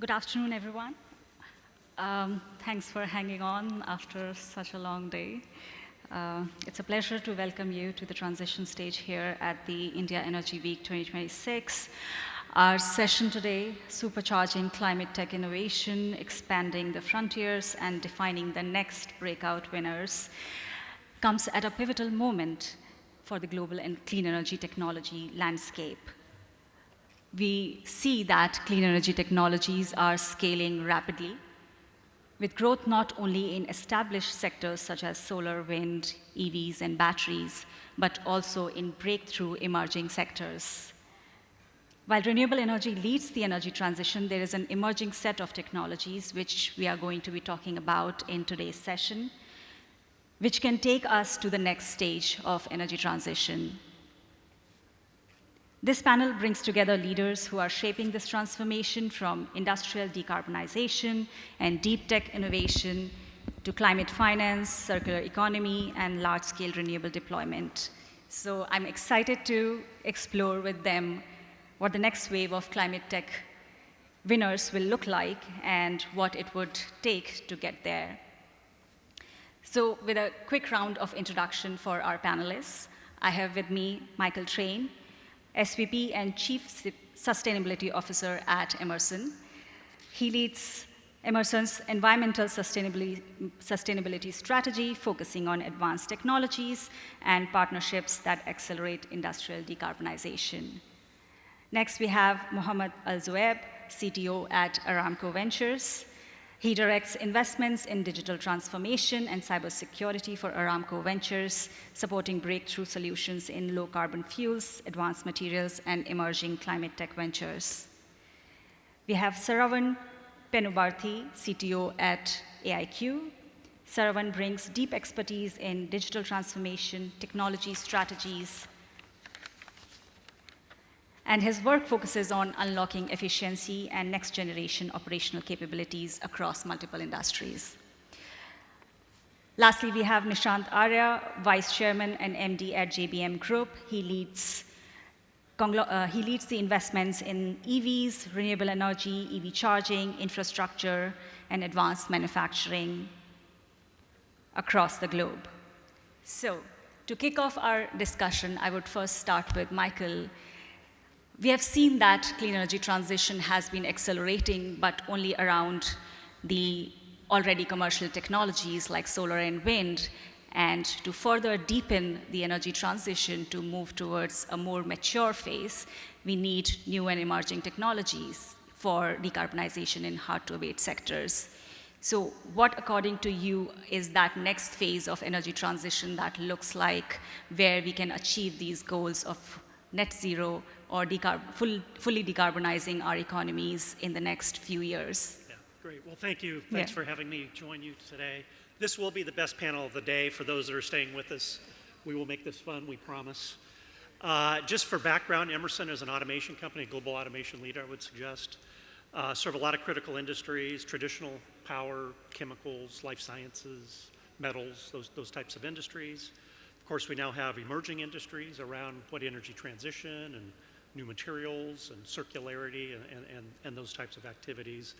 Good afternoon, everyone. Thanks for hanging on after such a long day. It's a pleasure to welcome you to the transition stage here at the India Energy Week 2026. Our session today, Supercharging Climate Tech Innovation, Expanding the Frontiers, and Defining the Next Breakout Winners, comes at a pivotal moment for the global and clean energy technology landscape. We see that clean energy technologies are scaling rapidly, with growth not only in established sectors such as solar, wind, EVs, and batteries, but also in breakthrough emerging sectors. While renewable energy leads the energy transition, there is an emerging set of technologies which we are going to be talking about in today's session, which can take us to the next stage of energy transition. This panel brings together leaders who are shaping this transformation from industrial decarbonization and deep tech innovation to climate finance, circular economy, and large-scale renewable deployment. So I'm excited to explore with them what the next wave of climate tech winners will look like and what it would take to get there. So with a quick round of introduction for our panelists, I have with me Michael Train, SVP and Chief Sustainability Officer at Emerson. He leads Emerson's environmental sustainability strategy, focusing on advanced technologies and partnerships that accelerate industrial decarbonization. Next, we have Mohammed Aljuaib, CTO at Aramco Ventures. He directs investments in digital transformation and cybersecurity for Aramco Ventures, supporting breakthrough solutions in low-carbon fuels, advanced materials, and emerging climate tech ventures. We have Saravan Penubarthi, CTO at AIQ. Saravan brings deep expertise in digital transformation, technology strategies, and his work focuses on unlocking efficiency and next-generation operational capabilities across multiple industries. Lastly, we have Nishant Arya, Vice Chairman and MD at JBM Group. He leads the investments in EVs, renewable energy, EV charging, infrastructure, and advanced manufacturing across the globe. So, to kick off our discussion, I would first start with Michael. We have seen that clean energy transition has been accelerating, but only around the already commercial technologies like solar and wind. And to further deepen the energy transition to move towards a more mature phase, we need new and emerging technologies for decarbonization in hard-to-abate sectors. So what, according to you, is that next phase of energy transition that looks like where we can achieve these goals of net zero or fully decarbonizing our economies in the next few years? Yeah, great. Well, thank you. Thanks for having me join you today. This will be the best panel of the day for those that are staying with us. We will make this fun, we promise. Just for background, Emerson is an automation company, a global automation leader, I would suggest. Serve a lot of critical industries, traditional power, chemicals, life sciences, metals, those types of industries. Of course, we now have emerging industries around what energy transition and new materials and circularity and those types of activities.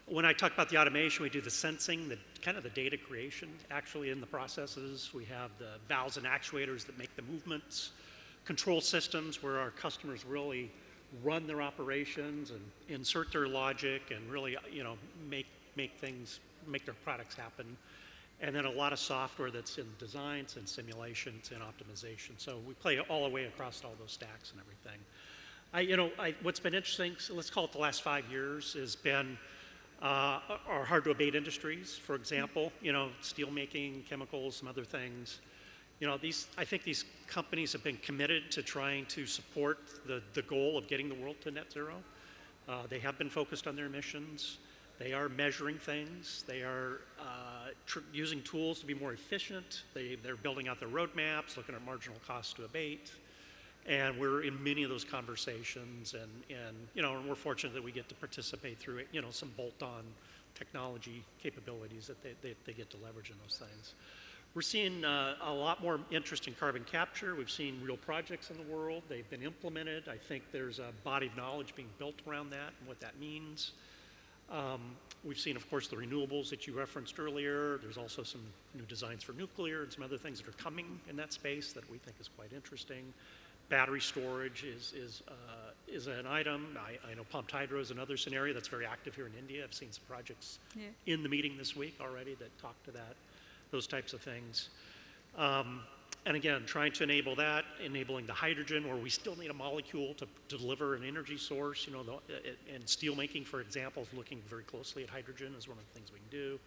When I talk about the automation, we do the sensing, kind of the data creation actually in the processes. We have the valves and actuators that make the movements, control systems where our customers really run their operations and insert their logic and really, make their products happen. And then a lot of software that's in designs and simulations and optimization. So we play all the way across all those stacks and everything. What's been interesting, so let's call it the last 5 years, has been our hard-to-abate industries, for example, steel making, chemicals, some other things. I think these companies have been committed to trying to support the goal of getting the world to net zero. They have been focused on their emissions. They are measuring things. They are using tools to be more efficient. They're building out their roadmaps, looking at marginal costs to abate. And we're in many of those conversations, and we're fortunate that we get to participate through it, some bolt-on technology capabilities that they get to leverage in those things. We're seeing a lot more interest in carbon capture. We've seen real projects in the world. They've been implemented. I think there's a body of knowledge being built around that and what that means. We've seen, of course, the renewables that you referenced earlier. There's also some new designs for nuclear and some other things that are coming in that space that we think is quite interesting. Battery storage is an item. I know pumped hydro is another scenario that's very active here in India. I've seen some projects in the meeting this week already that talk to that, those types of things. And again, trying to enable that, enabling the hydrogen, where we still need a molecule to deliver an energy source. You know, and steel making, for example, is looking very closely at hydrogen as one of the things we can do.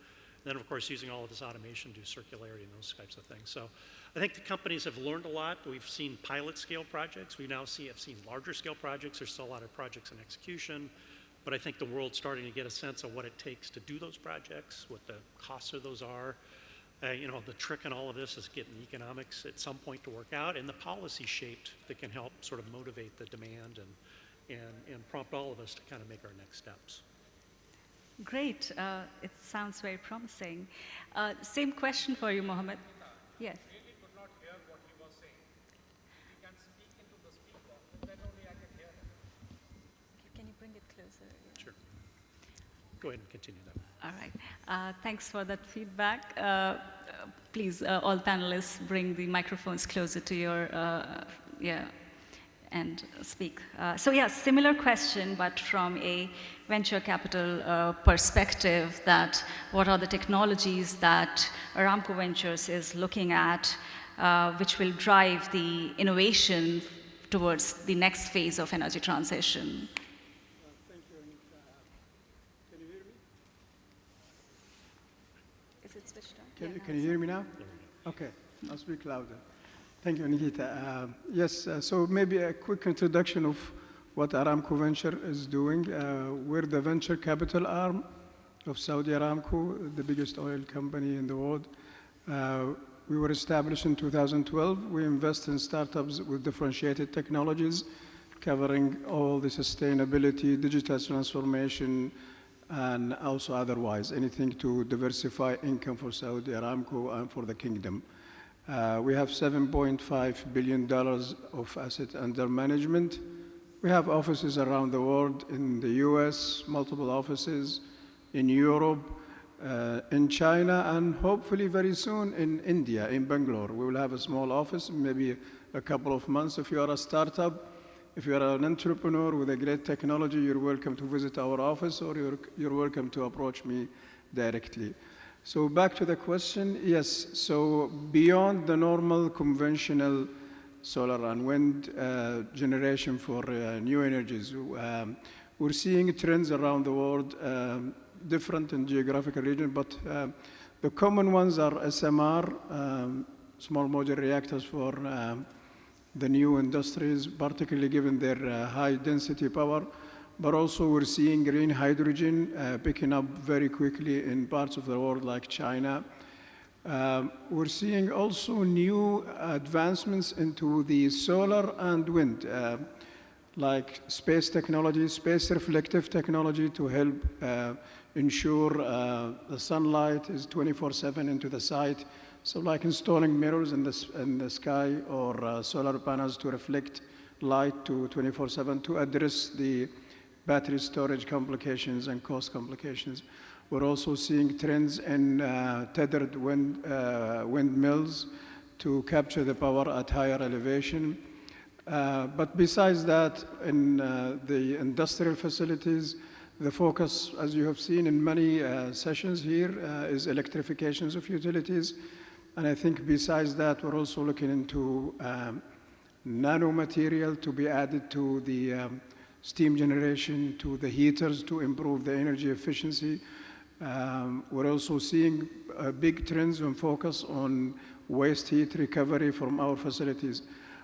And then, of course, using all of this automation to do circularity and those types of things. So I think the companies have learned a lot. We've seen pilot scale projects. We now have seen larger scale projects. There's still a lot of projects in execution. But I think the world's starting to get a sense of what it takes to do those projects, what the costs of those are. You know, the trick in all of this is getting the economics at some point to work out and the policy shaped that can help sort of motivate the demand and prompt all of us to kind of make our next steps. Great. It sounds very promising. Same question for you, Mohammed. Yes. Really could not hear what he was saying. If you can speak into the speaker, then only I can hear him. Can you bring it closer? Sure. Go ahead and continue that. All right. Thanks for that feedback. Please, all panelists, bring the microphones closer to your, and speak. So yeah, similar question, but from a venture capital perspective, that what are the technologies that Aramco Ventures is looking at, which will drive the innovation towards the next phase of energy transition? Thank you, Anita. Can you hear me? Is it switched on? Can you hear me now? Okay, I'll speak louder. Thank you, Nikita. Yes, so maybe a quick introduction of what Aramco Venture is doing. We're the venture capital arm of Saudi Aramco, the biggest oil company in the world. We were established in 2012. We invest in startups with differentiated technologies, covering all the sustainability, digital transformation, and also otherwise, anything to diversify income for Saudi Aramco and for the kingdom. We have $7.5 billion of asset under management. We have offices around the world, in the US, multiple offices, in Europe, in China, and hopefully very soon in India, in Bangalore. We will have a small office, maybe a couple of months. If you are a startup, if you are an entrepreneur with a great technology, you're welcome to visit our office, or you're welcome to approach me directly. So back to the question, yes, so beyond the normal conventional solar and wind generation for new energies, we're seeing trends around the world, different in geographical region, but the common ones are SMR, small modular reactors for the new industries, particularly given their high density power. But also we're seeing green hydrogen picking up very quickly in parts of the world like China. We're seeing also new advancements into the solar and wind, like space technology, space reflective technology to help ensure the sunlight is 24/7 into the site. So like installing mirrors in the sky, or solar panels to reflect light to 24/7 to address the battery storage complications and cost complications. We're also seeing trends in tethered windmills to capture the power at higher elevation. But besides that, in the industrial facilities, the focus, as you have seen in many sessions here, is electrifications of utilities. And I think besides that, we're also looking into nanomaterial to be added to the steam generation, to the heaters to improve the energy efficiency. We're also seeing big trends and focus on waste heat recovery from our facilities.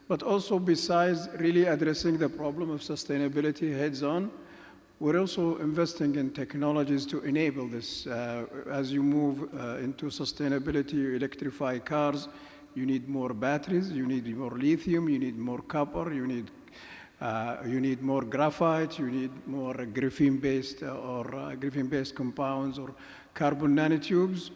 But also besides really addressing the problem of sustainability heads on, we're also investing in technologies to enable this. As you move into sustainability, you electrify cars, you need more batteries, you need more lithium, you need more copper, you need more graphite, you need more graphene-based compounds or carbon nanotubes.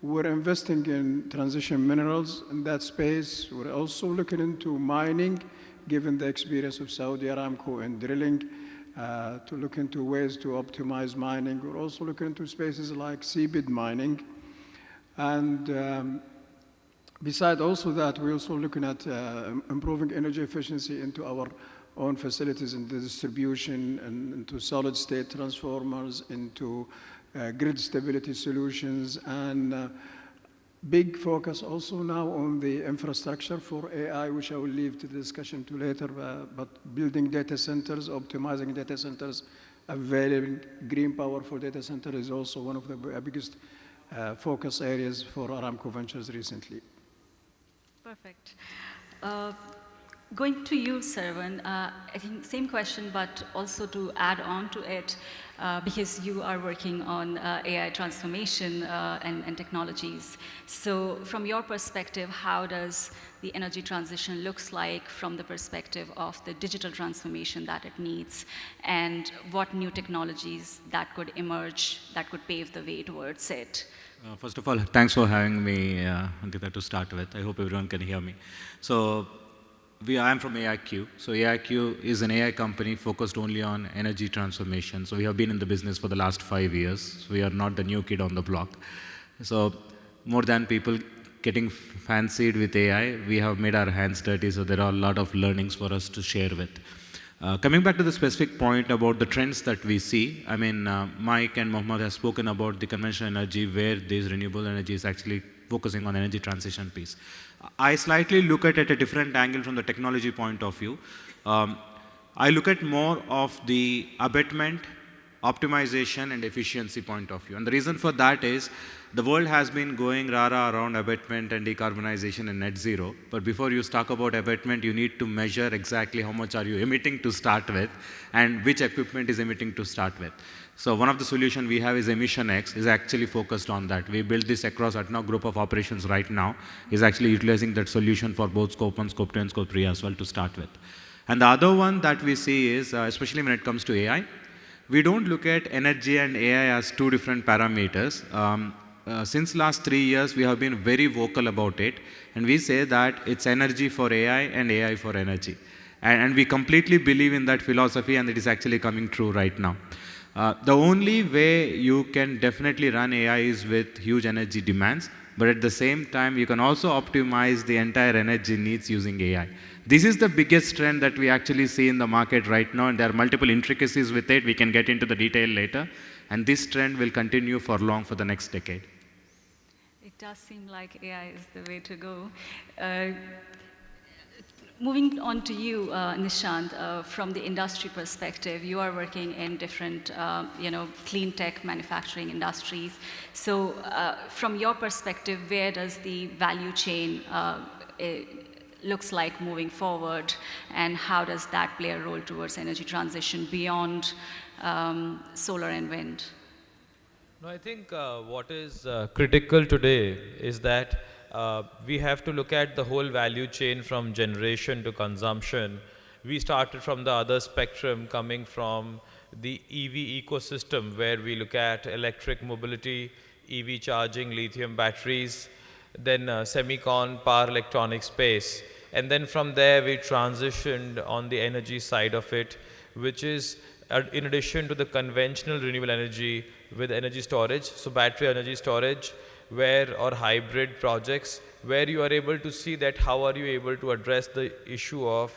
We're investing in transition minerals in that space. We're also looking into mining, given the experience of Saudi Aramco in drilling. to look into ways to optimize mining. We're also looking into spaces like seabed mining. And beside also that, we're also looking at improving energy efficiency into our own facilities in the distribution and into solid state transformers, into grid stability solutions, and big focus also now on the infrastructure for AI, which I will leave to the discussion to later, but building data centers, optimizing data centers, availing green power for data center is also one of the biggest focus areas for Aramco Ventures recently. Perfect. Going to you, Sarwan, I think same question, but also to add on to it, because you are working on AI transformation and technologies. So from your perspective, how does the energy transition looks like from the perspective of the digital transformation that it needs, and what new technologies that could emerge that could pave the way towards it? First of all, thanks for having me, Ankita, to start with. I hope everyone can hear me. So I am from AIQ. So AIQ is an AI company focused only on energy transformation. So we have been in the business for the last 5 years. So we are not the new kid on the block. So more than people getting fancied with AI, we have made our hands dirty. So there are a lot of learnings for us to share with. Coming back to the specific point about the trends that we see, I mean, Mike and Mohammed have spoken about the conventional energy, where this renewable energy is actually focusing on energy transition piece. I slightly look at it at a different angle from the technology point of view. I look at more of the abatement, optimization, and efficiency point of view. And the reason for that is the world has been going rah-rah around abatement and decarbonization and net zero. But before you talk about abatement, you need to measure exactly how much are you emitting to start with and which equipment is emitting to start with. So one of the solutions we have is Emission X, is actually focused on that. We built this across ADNOC group of operations right now, is actually utilizing that solution for both Scope 1, Scope 2, and Scope 3 as well to start with. And the other one that we see is, especially when it comes to AI, we don't look at energy and AI as two different parameters. Since last 3 years, we have been very vocal about it, and we say that it's energy for AI and AI for energy. And we completely believe in that philosophy, and it is actually coming true right now. The only way you can definitely run AI is with huge energy demands, but at the same time, you can also optimize the entire energy needs using AI. This is the biggest trend that we actually see in the market right now, and there are multiple intricacies with it. We can get into the detail later, and this trend will continue for long for the next decade. It does seem like AI is the way to go. Moving on to you, Nishant, from the industry perspective, you are working in different, clean tech manufacturing industries. So from your perspective, where does the value chain looks like moving forward, and how does that play a role towards energy transition beyond solar and wind? No, I think what is critical today is that we have to look at the whole value chain from generation to consumption. We started from the other spectrum, coming from the EV ecosystem, where we look at electric mobility, EV charging, lithium batteries, then semicon, power electronic space. And then from there, we transitioned on the energy side of it, which is in addition to the conventional renewable energy with energy storage, so battery energy storage, or hybrid projects, where you are able to see that how are you able to address the issue of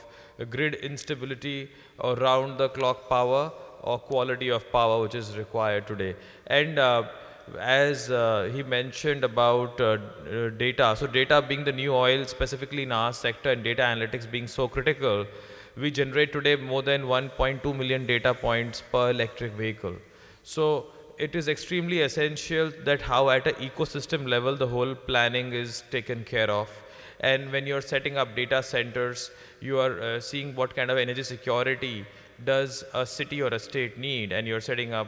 grid instability or round the clock power or quality of power which is required today. And as he mentioned about data, so data being the new oil specifically in our sector, and data analytics being so critical, we generate today more than 1.2 million data points per electric vehicle. So it is extremely essential that how at an ecosystem level the whole planning is taken care of. And when you're setting up data centers, you are seeing what kind of energy security does a city or a state need, and you're setting up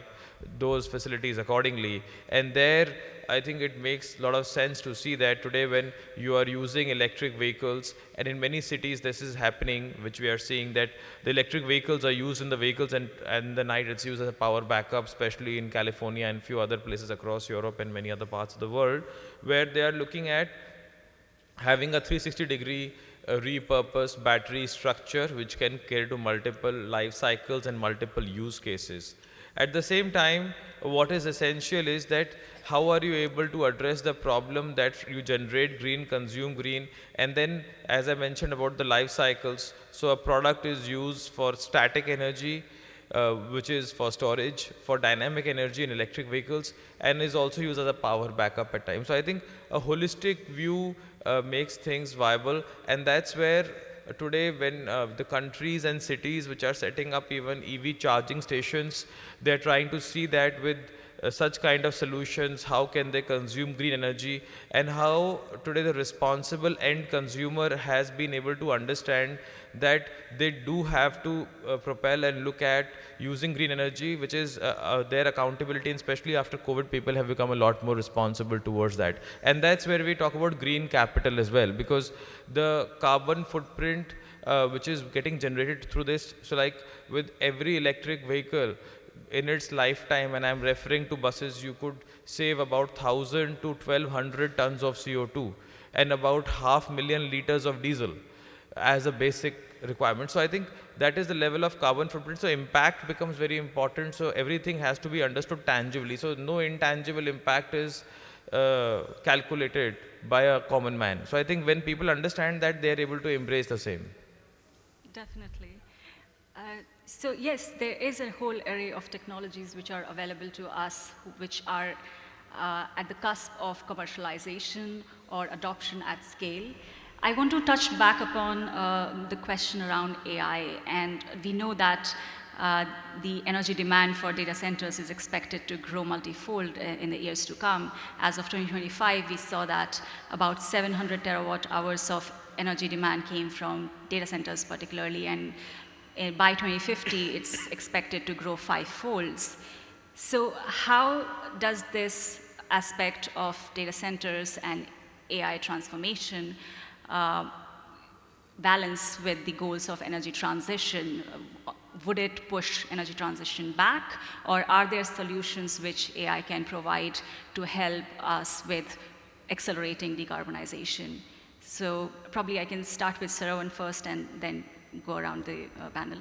those facilities accordingly. And there, I think it makes a lot of sense to see that today when you are using electric vehicles, and in many cities this is happening, which we are seeing that the electric vehicles are used in the vehicles, and the night it's used as a power backup, especially in California and few other places across Europe and many other parts of the world, where they are looking at having a 360-degree repurposed battery structure which can cater to multiple life cycles and multiple use cases. At the same time, what is essential is that how are you able to address the problem that you generate green, consume green, and then as I mentioned about the life cycles, so a product is used for static energy, which is for storage, for dynamic energy in electric vehicles, and is also used as a power backup at times. So I think a holistic view makes things viable, and that's where today when the countries and cities which are setting up even EV charging stations, they're trying to see that with such kind of solutions, how can they consume green energy, and how today the responsible end consumer has been able to understand that they do have to propel and look at using green energy, which is their accountability, and especially after COVID, people have become a lot more responsible towards that. And that's where we talk about green capital as well, because the carbon footprint which is getting generated through this, so like with every electric vehicle, in its lifetime, and I'm referring to buses, you could save about 1,000 to 1,200 tons of CO2 and about 500,000 liters of diesel as a basic requirement. So I think that is the level of carbon footprint. So impact becomes very important. So everything has to be understood tangibly. So no intangible impact is calculated by a common man. So I think when people understand that, they are able to embrace the same. Definitely. So yes, there is a whole array of technologies which are available to us, which are at the cusp of commercialization or adoption at scale. I want to touch back upon the question around AI, and we know that the energy demand for data centers is expected to grow multifold in the years to come. As of 2025, we saw that about 700 terawatt hours of energy demand came from data centers particularly, and by 2050, it's expected to grow 5-folds. So how does this aspect of data centers and AI transformation balance with the goals of energy transition? Would it push energy transition back, or are there solutions which AI can provide to help us with accelerating decarbonization? So probably I can start with Saravan first and then go around the panel.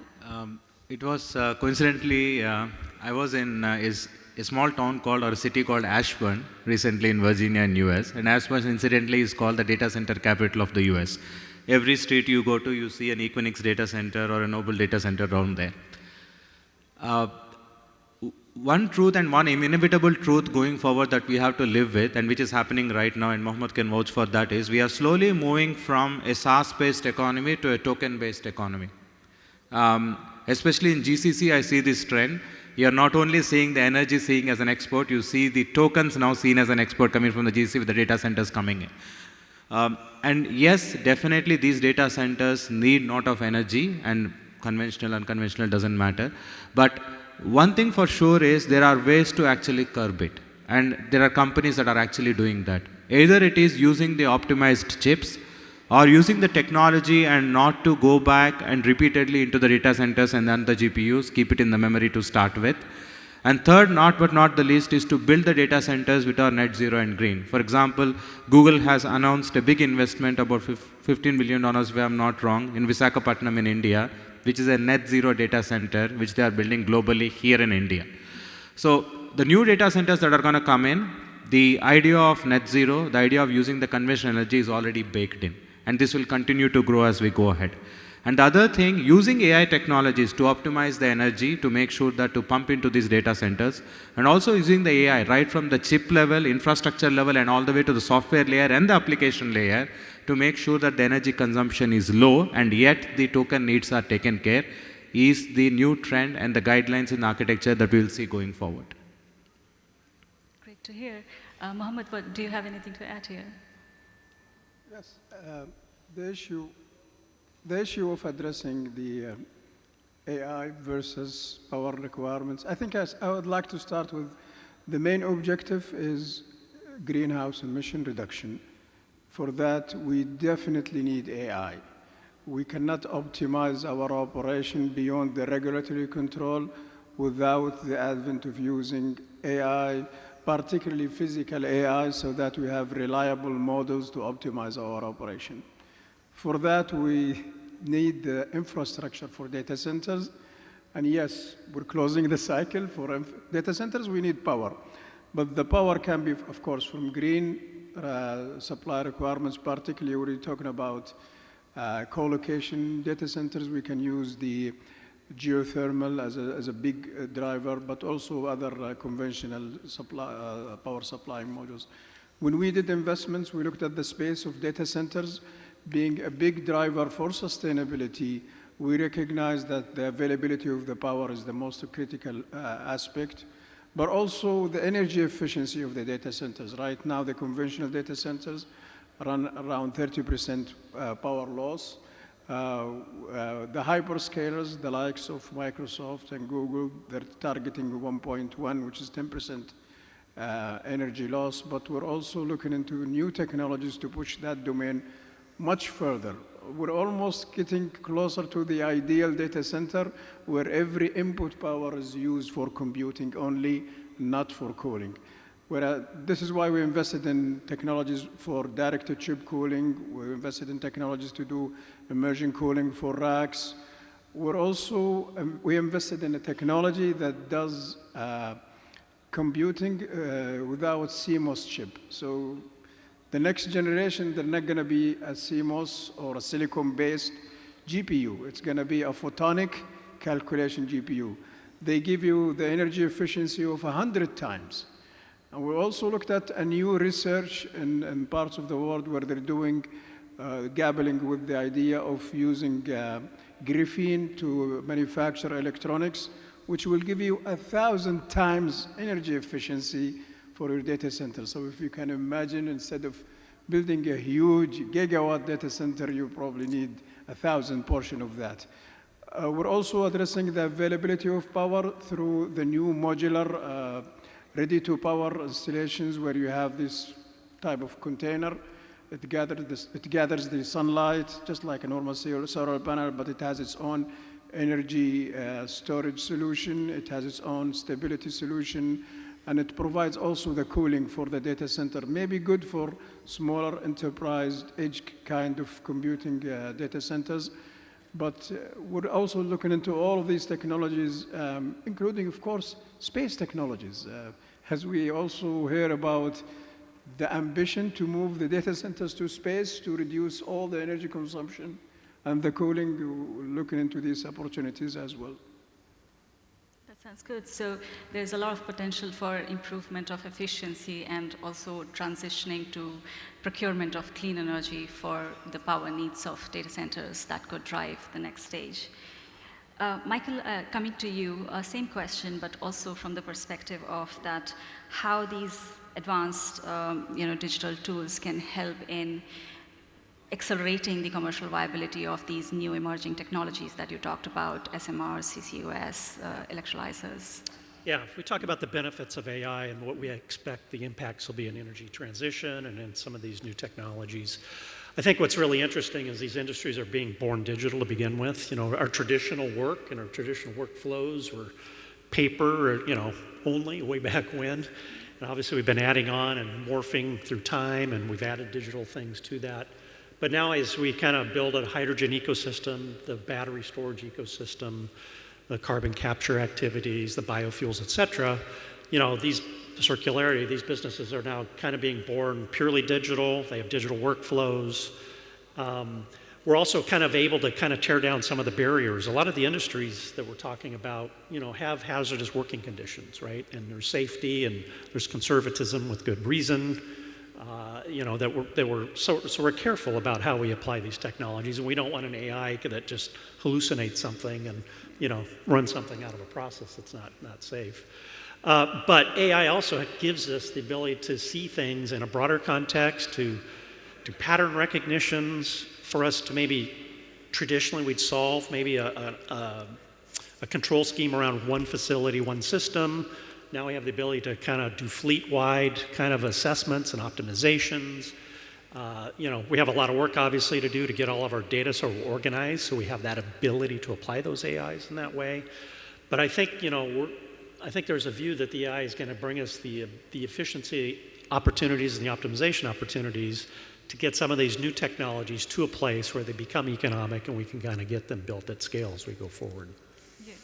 It was coincidentally, I was in a small town called, or a city called Ashburn recently in Virginia in US, and Ashburn incidentally is called the data center capital of the US. Every street you go to, you see an Equinix data center or a Noble data center around there. One truth and one inevitable truth going forward that we have to live with, and which is happening right now, and Mohammed can vouch for that, is we are slowly moving from a SaaS-based economy to a token-based economy. Especially in GCC, I see this trend. You are not only seeing the energy seeing as an export, you see the tokens now seen as an export coming from the GCC with the data centers coming in. And yes, definitely these data centers need a lot of energy, and conventional, unconventional doesn't matter. But one thing for sure is there are ways to actually curb it. And there are companies that are actually doing that. Either it is using the optimized chips, or using the technology and not to go back and repeatedly into the data centers and then the GPUs, keep it in the memory to start with. And third, not but not the least, is to build the data centers which are net zero and green. For example, Google has announced a big investment, about $15 billion, if I'm not wrong, in Visakhapatnam in India, which is a net zero data center, which they are building globally here in India. So the new data centers that are going to come in, the idea of net zero, the idea of using the conventional energy is already baked in. And this will continue to grow as we go ahead. And the other thing, using AI technologies to optimize the energy, to make sure that to pump into these data centers, and also using the AI right from the chip level, infrastructure level, and all the way to the software layer and the application layer, to make sure that the energy consumption is low and yet the token needs are taken care, is the new trend and the guidelines in architecture that we will see going forward. Great to hear. Mohammed, do you have anything to add here? Yes, the issue of addressing the AI versus power requirements, I think I would like to start with the main objective is greenhouse emission reduction. For that, we definitely need AI. We cannot optimize our operation beyond the regulatory control without the advent of using AI, particularly physical AI, so that we have reliable models to optimize our operation. For that, we need the infrastructure for data centers. And yes, we're closing the cycle. For data centers, we need power. But the power can be, of course, from green supply requirements, particularly when we're talking about co-location data centers. We can use the geothermal as a big driver, but also other conventional power supplying modules. When we did investments, we looked at the space of data centers being a big driver for sustainability. We recognize that the availability of the power is the most critical aspect, but also the energy efficiency of the data centers. Right now, the conventional data centers run around 30% power loss. The hyperscalers, the likes of Microsoft and Google, they're targeting 1.1, which is 10% energy loss, but we're also looking into new technologies to push that domain much further. We're almost getting closer to the ideal data center where every input power is used for computing only, not for cooling. This is why we invested in technologies for direct-to-chip cooling. We invested in technologies to do immersion cooling for racks. We invested in a technology that does computing without CMOS chip. So the next generation, they're not going to be a CMOS or a silicon-based GPU. It's going to be a photonic calculation GPU. They give you the energy efficiency of 100 times. And we also looked at a new research in parts of the world where they're doing gabbling with the idea of using graphene to manufacture electronics, which will give you 1,000 times energy efficiency for your data center. So if you can imagine, instead of building a huge gigawatt data center, you probably need 1,000 portion of that. We're also addressing the availability of power through the new modular ready-to-power installations where you have this type of container. It gathers the sunlight just like a normal solar panel, but it has its own energy storage solution. It has its own stability solution, and it provides also the cooling for the data center. Maybe good for smaller enterprise edge kind of computing data centers. But we're also looking into all of these technologies, including, of course, space technologies. As we also hear about the ambition to move the data centers to space to reduce all the energy consumption and the cooling, we're looking into these opportunities as well. That sounds good. So there's a lot of potential for improvement of efficiency and also transitioning to procurement of clean energy for the power needs of data centers that could drive the next stage. Michael, coming to you, same question, but also from the perspective of that, how these advanced digital tools can help in accelerating the commercial viability of these new emerging technologies that you talked about, SMRs, CCUS, electrolyzers. Yeah, we talk about the benefits of AI and what we expect the impacts will be in energy transition and in some of these new technologies. I think what's really interesting is these industries are being born digital to begin with. You know, our traditional work and our traditional workflows were paper, only way back when. And obviously we've been adding on and morphing through time, and we've added digital things to that. But now as we kind of build a hydrogen ecosystem, the battery storage ecosystem, the carbon capture activities, the biofuels, et cetera, these circularity, these businesses are now kind of being born purely digital. They have digital workflows. We're also kind of able to kind of tear down some of the barriers. A lot of the industries that we're talking about, have hazardous working conditions, right? And there's safety and there's conservatism with good reason. So we're careful about how we apply these technologies, and we don't want an AI that just hallucinates something and run something out of a process that's not safe. But AI also gives us the ability to see things in a broader context, to do pattern recognitions for us to maybe traditionally we'd solve maybe a control scheme around one facility, one system. Now we have the ability to kind of do fleet-wide kind of assessments and optimizations. We have a lot of work obviously to do to get all of our data sort of organized, so we have that ability to apply those AIs in that way. But I think I think there's a view that the AI is going to bring us the efficiency opportunities and the optimization opportunities to get some of these new technologies to a place where they become economic and we can kind of get them built at scale as we go forward. Yes,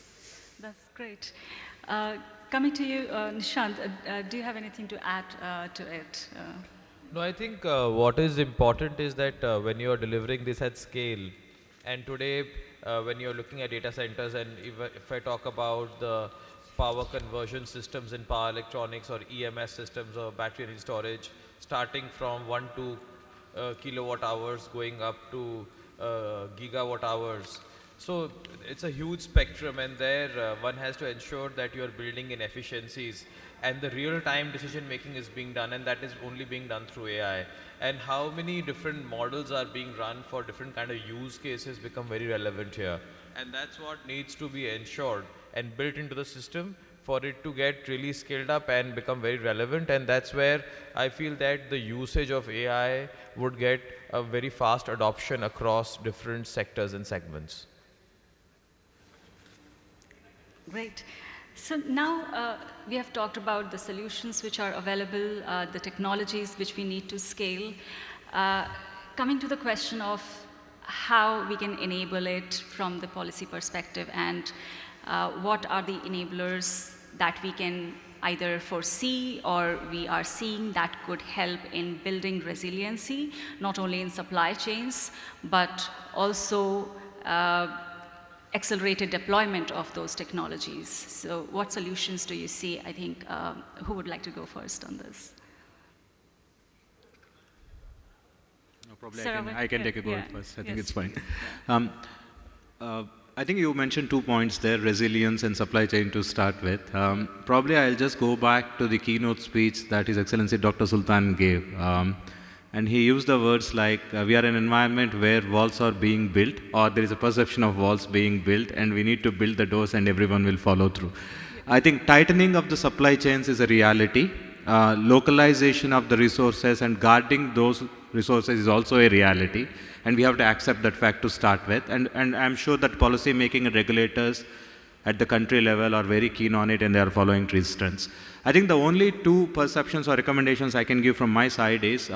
that's great. Coming to you, Nishant, do you have anything to add to it? No, I think what is important is that when you are delivering this at scale, and today when you're looking at data centers, and if I talk about the power conversion systems in power electronics or EMS systems or battery energy storage, starting from 1 to kilowatt hours going up to gigawatt hours. So it's a huge spectrum, and there one has to ensure that you are building in efficiencies and the real-time decision making is being done, and that is only being done through AI. And how many different models are being run for different kind of use cases become very relevant here. And that's what needs to be ensured and built into the system for it to get really scaled up and become very relevant. And that's where I feel that the usage of AI would get a very fast adoption across different sectors and segments. Great. So now we have talked about the solutions which are available, the technologies which we need to scale. Coming to the question of how we can enable it from the policy perspective, and what are the enablers that we can either foresee or we are seeing that could help in building resiliency, not only in supply chains, but also accelerated deployment of those technologies. So what solutions do you see? I think, who would like to go first on this? No, probably Sarah, I can take a go yeah. first. I think Yes, it's fine. please. I think you mentioned 2 points there, resilience and supply chain to start with. Probably I'll just go back to the keynote speech that His Excellency Dr. Sultan gave. And he used the words like, we are in an environment where walls are being built, or there is a perception of walls being built, and we need to build the doors and everyone will follow through. I think tightening of the supply chains is a reality. Localization of the resources and guarding those resources is also a reality. And we have to accept that fact to start with. And I'm sure that policy making and regulators at the country level are very keen on it and they are following these trends. I think the only 2 perceptions or recommendations I can give from my side is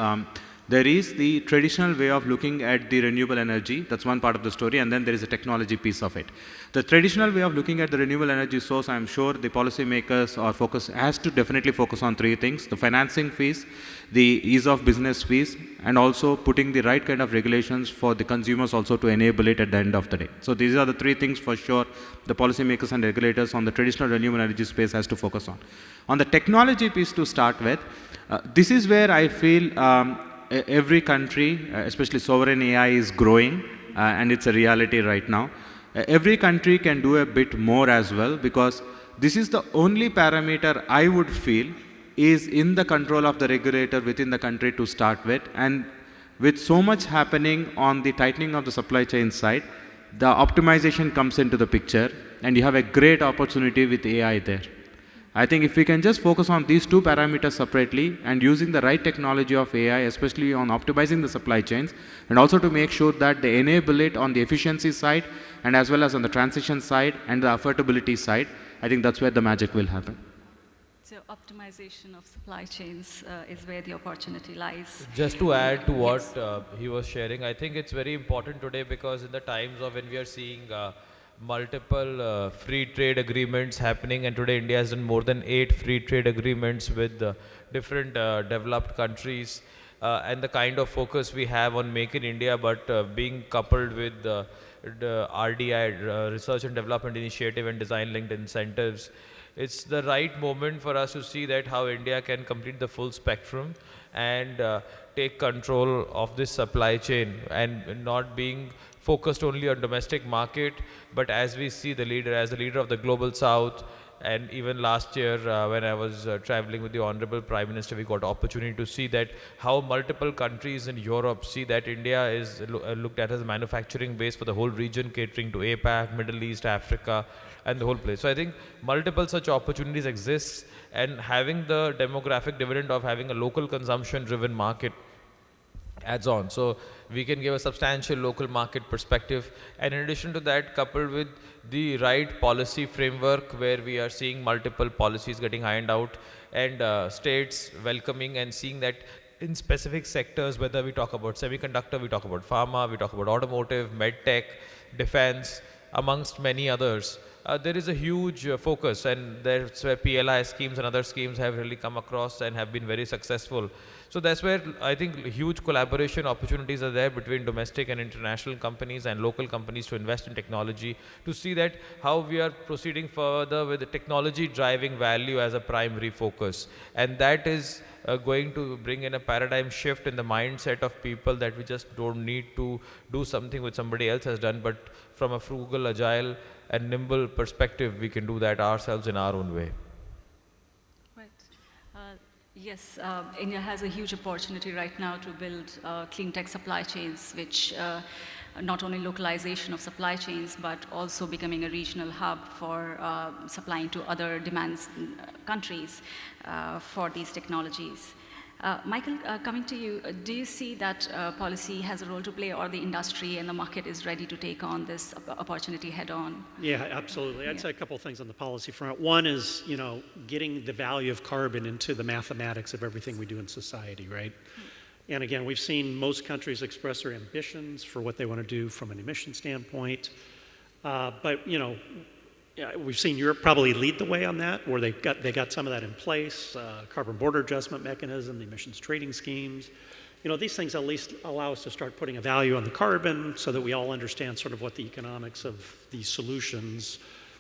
there is the traditional way of looking at the renewable energy. That's one part of the story, and then there is a technology piece of it. The traditional way of looking at the renewable energy source, I'm sure the policymakers or focus has to definitely focus on 3 things: the financing fees, the ease of business fees, and also putting the right kind of regulations for the consumers also to enable it at the end of the day. So these are the 3 things for sure the policymakers and regulators on the traditional renewable energy space has to focus on. On the technology piece to start with, this is where I feel every country, especially sovereign AI, is growing, and it's a reality right now. Every country can do a bit more as well, because this is the only parameter I would feel is in the control of the regulator within the country to start with. And with so much happening on the tightening of the supply chain side, the optimization comes into the picture, and you have a great opportunity with AI there. I think if we can just focus on these 2 parameters separately and using the right technology of AI, especially on optimizing the supply chains, and also to make sure that they enable it on the efficiency side and as well as on the transition side and the affordability side, I think that's where the magic will happen. So optimization of supply chains is where the opportunity lies. Just to add to what Yes. he was sharing, I think it's very important today, because in the times of when we are seeing multiple free trade agreements happening, and today India has done more than 8 free trade agreements with different developed countries, and the kind of focus we have on Make in India, but being coupled with the RDI, Research and Development Initiative, and design linked incentives, it's the right moment for us to see that how India can complete the full spectrum and take control of this supply chain, and not being focused only on domestic market, but as we see the leader, as the leader of the global south. And even last year when I was traveling with the Honorable Prime Minister, we got opportunity to see that how multiple countries in Europe see that India is looked at as a manufacturing base for the whole region, catering to APAC, Middle East, Africa, and the whole place. So I think multiple such opportunities exist, and having the demographic dividend of having a local consumption driven market adds on. So we can give a substantial local market perspective, and in addition to that, coupled with the right policy framework where we are seeing multiple policies getting ironed out, and states welcoming and seeing that in specific sectors, whether we talk about semiconductor, we talk about pharma, we talk about automotive, medtech, defense, amongst many others, there is a huge focus, and that's where PLI schemes and other schemes have really come across and have been very successful. So that's where I think huge collaboration opportunities are there between domestic and international companies and local companies to invest in technology, to see that how we are proceeding further with the technology driving value as a primary focus. And that is going to bring in a paradigm shift in the mindset of people, that we just don't need to do something which somebody else has done, but from a frugal, agile and nimble perspective, we can do that ourselves in our own way. Right. Yes, India has a huge opportunity right now to build clean tech supply chains, which not only localization of supply chains, but also becoming a regional hub for supplying to other demands countries for these technologies. Michael, coming to you, do you see that policy has a role to play, or the industry and the market is ready to take on this opportunity head on? Yeah, absolutely. I'd say a couple of things on the policy front. One is, getting the value of carbon into the mathematics of everything we do in society, right? And again, we've seen most countries express their ambitions for what they want to do from an emission standpoint. But we've seen Europe probably lead the way on that, where they got some of that in place, carbon border adjustment mechanism, the emissions trading schemes. These things at least allow us to start putting a value on the carbon, so that we all understand sort of what the economics of these solutions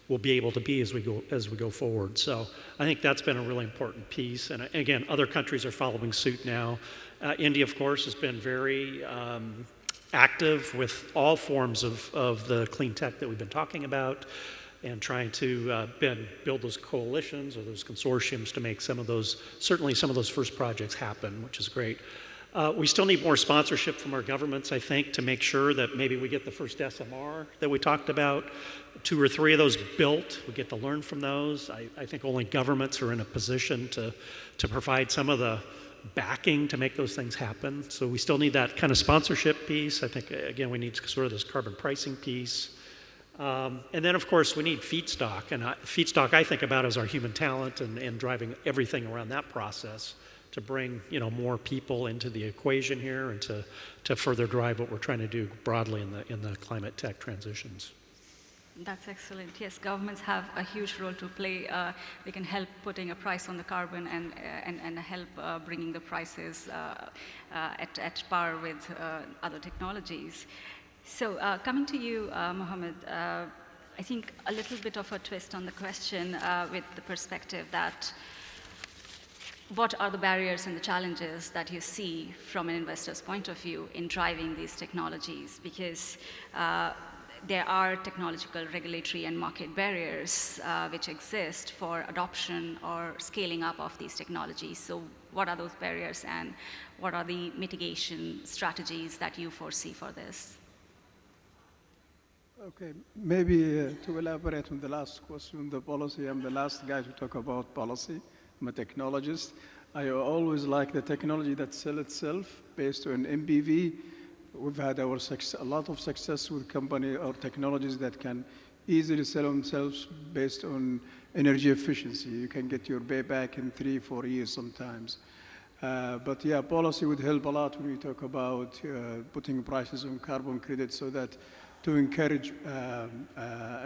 will be able to be as we go forward. So I think that's been a really important piece. And again, other countries are following suit now. India, of course, has been very active with all forms of the clean tech that we've been talking about, and trying to build those coalitions or those consortiums to make certainly some of those first projects happen, which is great. We still need more sponsorship from our governments, I think, to make sure that maybe we get the first SMR that we talked about, 2 or 3 of those built. We get to learn from those. I think only governments are in a position to provide some of the backing to make those things happen. So we still need that kind of sponsorship piece. I think, again, we need sort of this carbon pricing piece. And then, of course, we need feedstock. And feedstock I think about as our human talent, and driving everything around that process to bring more people into the equation here, and to further drive what we're trying to do broadly in the climate tech transitions. That's excellent. Yes, governments have a huge role to play. They can help putting a price on the carbon, and help bringing the prices at par with other technologies. So coming to you, Mohammed, I think a little bit of a twist on the question, with the perspective that what are the barriers and the challenges that you see from an investor's point of view in driving these technologies? Because there are technological, regulatory, and market barriers which exist for adoption or scaling up of these technologies. So what are those barriers, and what are the mitigation strategies that you foresee for this? Okay, maybe to elaborate on the last question, the policy, I'm the last guy to talk about policy. I'm a technologist. I always like the technology that sells itself based on MPV. We've had a lot of success with company or technologies that can easily sell themselves based on energy efficiency. You can get your payback in 3-4 years sometimes. But yeah, policy would help a lot when we talk about putting prices on carbon credits, so that to encourage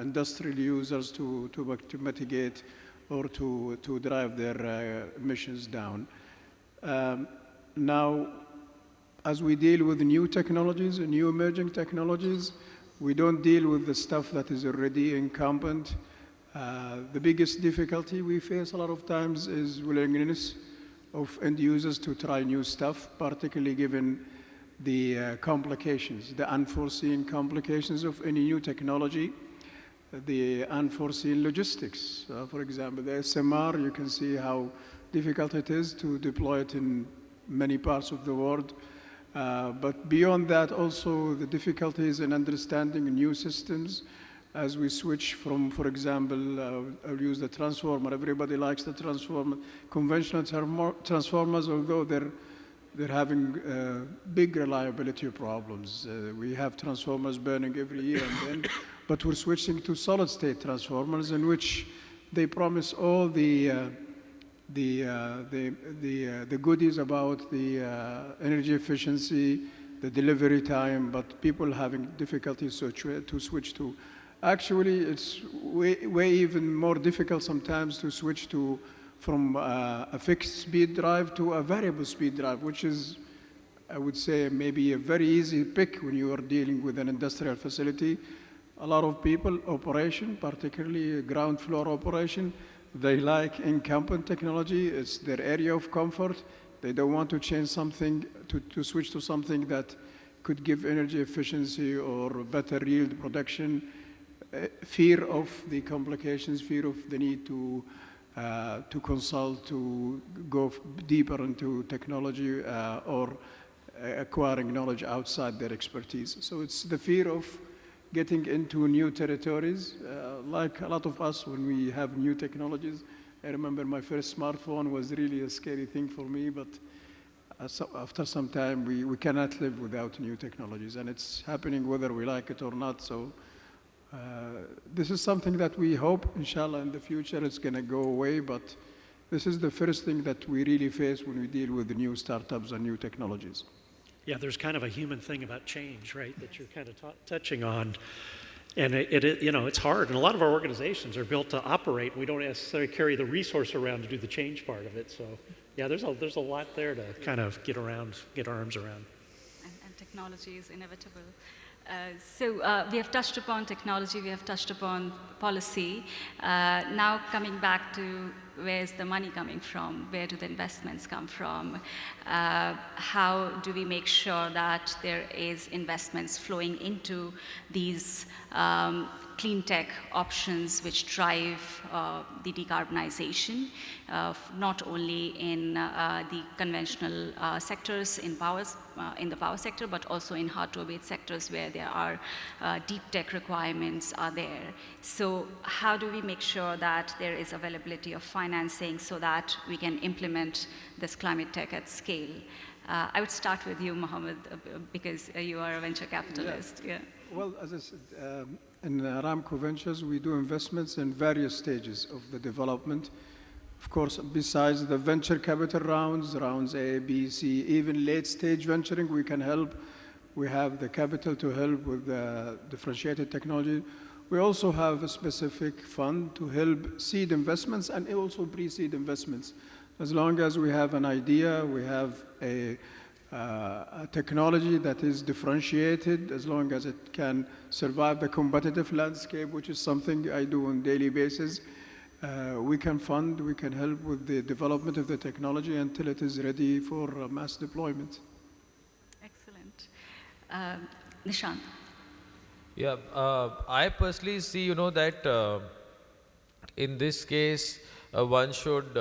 industrial users to mitigate or to drive their emissions down. Now, as we deal with new technologies and new emerging technologies, we don't deal with the stuff that is already incumbent. The biggest difficulty we face a lot of times is willingness of end users to try new stuff, particularly given the complications, the unforeseen complications of any new technology, the unforeseen logistics. For example, the SMR, you can see how difficult it is to deploy it in many parts of the world. But beyond that, also the difficulties in understanding new systems as we switch from, for example, I'll use the transformer. Everybody likes the transformer. Conventional transformers, although they're having big reliability problems. We have transformers burning every year and then, but we're switching to solid-state transformers, in which they promise all the the goodies about the energy efficiency, the delivery time, but people having difficulties to switch to. Actually, it's way even more difficult sometimes to switch from a fixed speed drive to a variable speed drive, which is, I would say, maybe a very easy pick when you are dealing with an industrial facility. A lot of people, operation, particularly ground floor operation, they like incumbent technology. It's their area of comfort. They don't want to change something, to switch to something that could give energy efficiency or better yield production. Fear of the complications, fear of the need to consult, to go deeper into technology or acquiring knowledge outside their expertise. So it's the fear of getting into new territories. Like a lot of us, when we have new technologies, I remember my first smartphone was really a scary thing for me, but after some time, we cannot live without new technologies, and it's happening whether we like it or not. So this is something that we hope, inshallah, in the future it's going to go away, but this is the first thing that we really face when we deal with the new startups and new technologies. Yeah, there's kind of a human thing about change, right, that you're kind of touching on. And it's hard. And a lot of our organizations are built to operate. We don't necessarily carry the resource around to do the change part of it. So, yeah, there's a lot there to kind of get our arms around. And technology is inevitable. So we have touched upon technology, we have touched upon policy. Now coming back to where's the money coming from? Where do the investments come from? How do we make sure that there is investments flowing into these clean tech options which drive the decarbonization, not only in the conventional sectors in the power sector, but also in hard-to-abate sectors where there are deep tech requirements are there. So how do we make sure that there is availability of financing so that we can implement this climate tech at scale? I would start with you, Mohammed, because you are a venture capitalist. Yeah. Well, as I said, in Aramco Ventures, we do investments in various stages of the development. Of course, besides the venture capital rounds A, B, C, even late stage venturing, we can help. We have the capital to help with differentiated technology. We also have a specific fund to help seed investments and also pre-seed investments. As long as we have an idea, we have a technology that is differentiated, as long as it can survive the competitive landscape, which is something I do on a daily basis, we can fund, we can help with the development of the technology until it is ready for mass deployment. Excellent. Nishant. Yeah, I personally see, that in this case, one should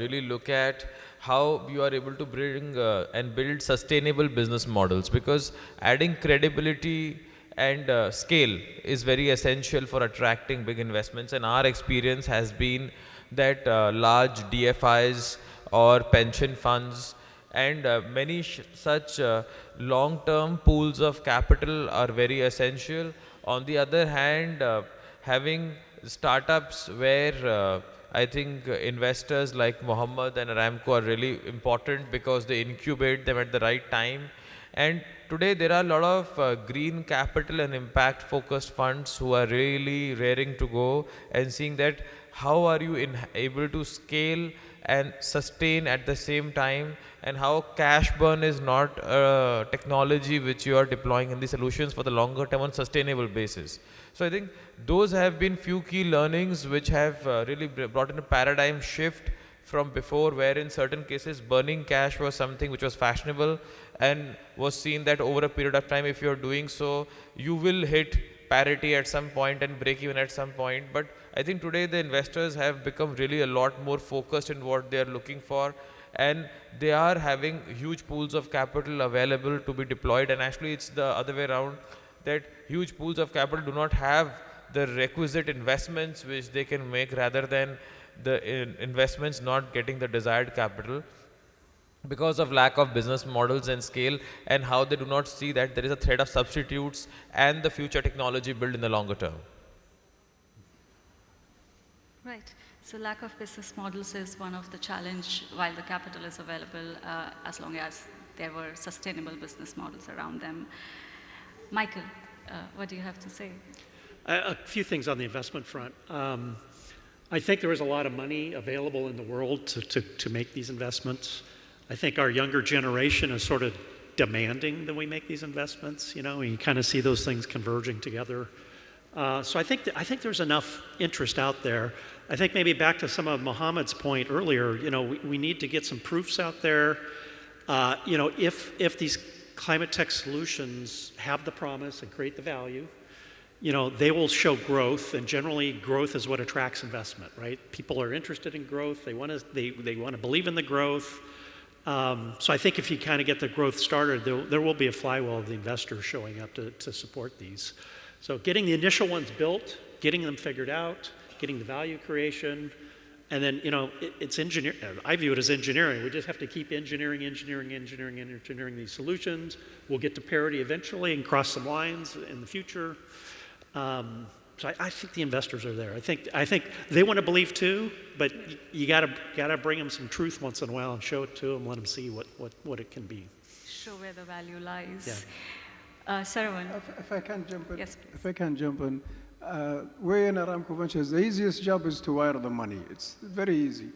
really look at how you are able to bring and build sustainable business models, because adding credibility and scale is very essential for attracting big investments. And our experience has been that large DFIs or pension funds and many such long-term pools of capital are very essential. On the other hand, having startups where I think investors like Mohammed and Aramco are really important because they incubate them at the right time. And today there are a lot of green capital and impact focused funds who are really raring to go and seeing that how are you able to scale and sustain at the same time, and how cash burn is not a technology which you are deploying in the solutions for the longer term on sustainable basis. So I think those have been few key learnings which have really brought in a paradigm shift from before, where in certain cases burning cash was something which was fashionable and was seen that over a period of time, if you're doing so, you will hit parity at some point and break even at some point. But I think today the investors have become really a lot more focused in what they are looking for, and they are having huge pools of capital available to be deployed. And actually it's the other way around, that huge pools of capital do not have the requisite investments which they can make, rather than the investments not getting the desired capital because of lack of business models and scale, and how they do not see that there is a threat of substitutes and the future technology built in the longer term. Right. So lack of business models is one of the challenge while the capital is available as long as there were sustainable business models around them. Michael, what do you have to say? A few things on the investment front. I think there is a lot of money available in the world to make these investments. I think our younger generation is sort of demanding that we make these investments, and you kind of see those things converging together. So I think there's enough interest out there. I think maybe back to some of Mohammed's point earlier, we need to get some proofs out there. If these climate tech solutions have the promise and create the value, they will show growth, and generally growth is what attracts investment, right? People are interested in growth. They want to believe in the growth. So I think if you kind of get the growth started, there will be a flywheel of the investors showing up to support these. So getting the initial ones built, getting them figured out, getting the value creation, and then, it's engineering. I view it as engineering. We just have to keep engineering these solutions. We'll get to parity eventually and cross some lines in the future. So I think the investors are there. I think they want to believe too, but you gotta bring them some truth once in a while and show it to them, let them see what it can be. Show where the value lies. Yeah. Sarwan. If I can jump in. Yes, please. If I can jump in. We in Aramco Ventures, the easiest job is to wire the money. It's very easy.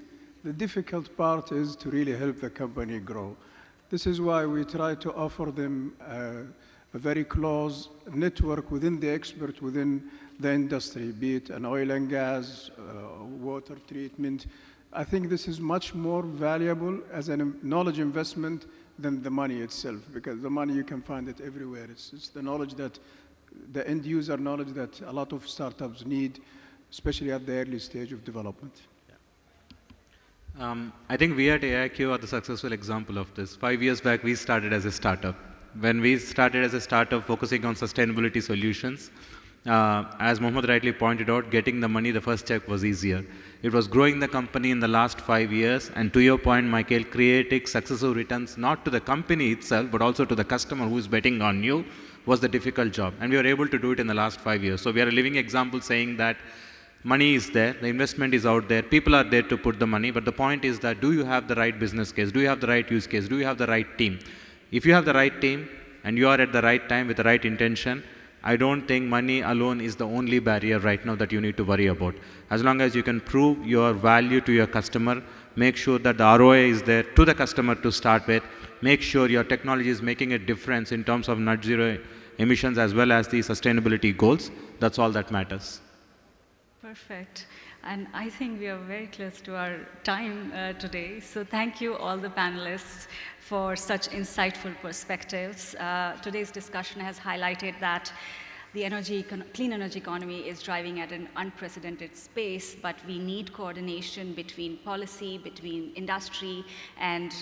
The difficult part is to really help the company grow. This is why we try to offer them a very close network within the expert within the industry, be it an oil and gas, water treatment. I think this is much more valuable as a knowledge investment than the money itself, because the money you can find it everywhere. It's the knowledge that the end user knowledge that a lot of startups need, especially at the early stage of development. I think we at AIQ are the successful example of this. 5 years back, we started as a startup. When we started as a startup focusing on sustainability solutions, as Mohammed rightly pointed out, getting the money, the first check was easier. It was growing the company in the last 5 years, and to your point, Michael, creating successive returns not to the company itself, but also to the customer who is betting on you was the difficult job. And we were able to do it in the last 5 years. So we are a living example saying that money is there, the investment is out there, people are there to put the money, but the point is that do you have the right business case? Do you have the right use case? Do you have the right team? If you have the right team and you are at the right time with the right intention, I don't think money alone is the only barrier right now that you need to worry about. As long as you can prove your value to your customer, make sure that the ROI is there to the customer to start with, make sure your technology is making a difference in terms of net zero emissions as well as the sustainability goals, that's all that matters. Perfect. And I think we are very close to our time today. So thank you all the panelists for such insightful perspectives. Today's discussion has highlighted that the clean energy economy is driving at an unprecedented pace, but we need coordination between policy, between industry, and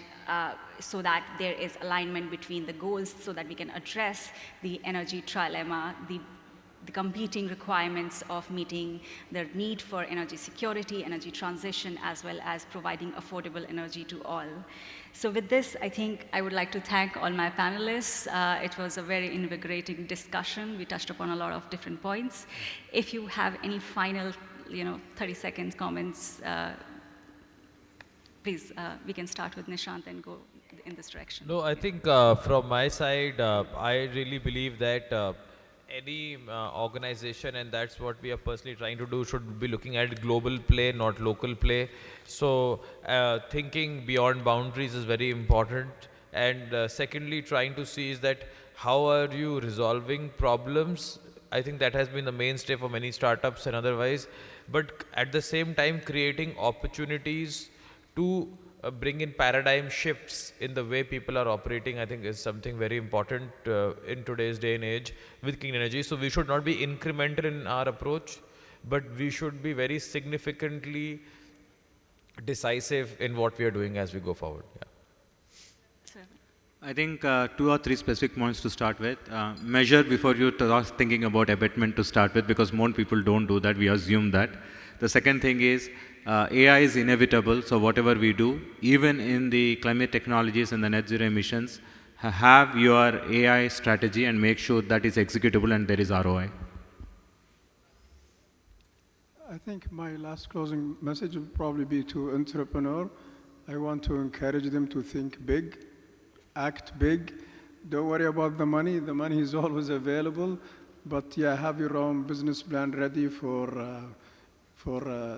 so that there is alignment between the goals so that we can address the energy trilemma, the competing requirements of meeting the need for energy security, energy transition, as well as providing affordable energy to all. So with this, I think I would like to thank all my panelists. It was a very invigorating discussion. We touched upon a lot of different points. If you have any final, 30-second comments, please, we can start with Nishant and go in this direction. No, I think from my side, I really believe that any organization, and that's what we are personally trying to do, should be looking at global play, not local play. So thinking beyond boundaries is very important. And secondly, trying to see is that how are you resolving problems. I think that has been the mainstay for many startups and otherwise. But at the same time, creating opportunities to bring in paradigm shifts in the way people are operating, I think is something very important in today's day and age with clean energy. So we should not be incremental in our approach, but we should be very significantly decisive in what we are doing as we go forward. Yeah. I think 2 or 3 specific points to start with. Measure before you start thinking about abatement to start with, because most people don't do that, we assume that. The second thing is, AI is inevitable, so whatever we do, even in the climate technologies and the net zero emissions, have your AI strategy and make sure that is executable and there is ROI. I I think my last closing message would probably be to entrepreneur. I want to encourage them to think big, act big. Don't worry about the money. The money is always available. But yeah, have your own business plan ready for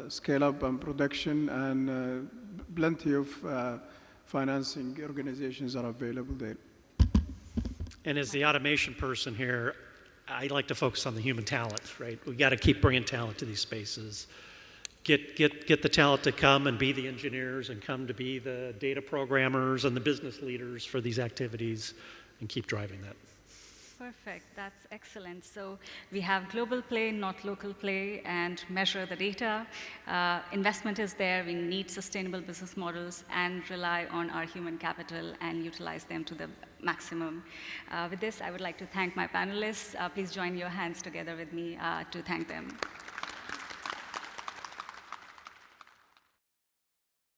scale up and production, and plenty of financing organizations are available there. And as the automation person here, I like to focus on the human talent, right? We got to keep bringing talent to these spaces. Get the talent to come and be the engineers and come to be the data programmers and the business leaders for these activities, and keep driving that. Perfect, that's excellent. So we have global play, not local play, and measure the data. Investment is there, we need sustainable business models and rely on our human capital and utilize them to the maximum. With this, I would like to thank my panelists. Please join your hands together with me to thank them.